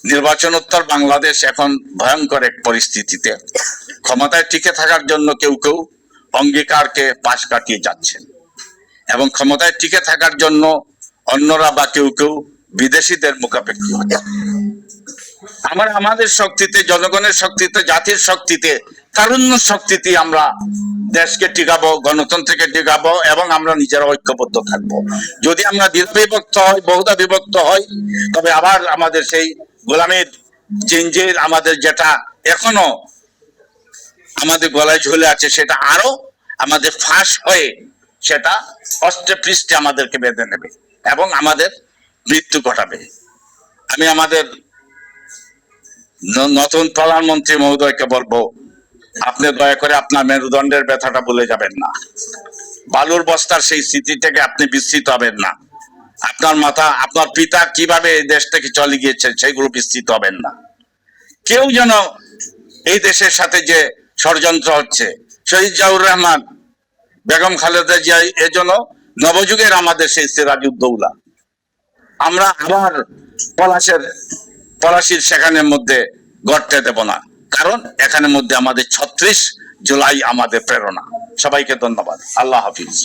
নির্বাচনোত্তর বাংলাদেশ এখন ভয়ঙ্কর এক পরিস্থিতিতে। ক্ষমতায় টিকে থাকার জন্য কেউ কেউ অঙ্গীকারকে পাশ কাটিয়ে যাচ্ছেন এবং ক্ষমতায় টিকে থাকার জন্য অন্যরা বা কেউ কেউ বিদেশিদের মুখাপেক্ষী হচ্ছে। আমরা আমাদের শক্তিতে, জনগণের শক্তিতে, জাতির শক্তিতে, তারুণ্য শক্তিতে আমরা দেশকে টিকাবো, গণতন্ত্রকে টিকাবো এবং আমরা নিজেরা ঐক্যবদ্ধ থাকবো। যদি আমরা বিভক্ত হই, বহুদা বিভক্ত হই, তবে আবার আমাদের সেই গোলামের জিঞ্জির আমাদের যেটা এখনো আমাদের গলায় ঝুলে আছে সেটা আরো আমাদের ফাঁস হয়ে সেটা অস্ত্রে পৃষ্ঠে আমাদেরকে বেঁধে নেবে এবং আমাদের মৃত্যু ঘটাবে। আমি আমাদের নতুন প্রধানমন্ত্রী মহোদয়কে বলবো, আপনি দয়া করে আপনার মেরুদণ্ডের ব্যথাটা ভুলে যাবেন না। বালুর বস্তার সেই স্মৃতি থেকে আপনি বিস্মৃত হবেন না। আপনার মাথা, আপনার পিতা কিভাবে এই দেশ থেকে চলে গিয়েছেন সেগুলো বিস্মৃত হবেন না। কেউ যেন এই দেশের সাথে যে ষড়যন্ত্র হচ্ছে, শহীদ জিয়াউর রহমান, বেগম খালেদা জিয়া, এজন্য নবযুগের আমাদের সেই সিরাজউদ্দৌলা আমরা আবার পলাশির সেখানের মধ্যে গড়তে দেব না, কারণ এখানের মধ্যে আমাদের ৩৬ জুলাই আমাদের প্রেরণা। সবাইকে ধন্যবাদ। আল্লাহ হাফিজ।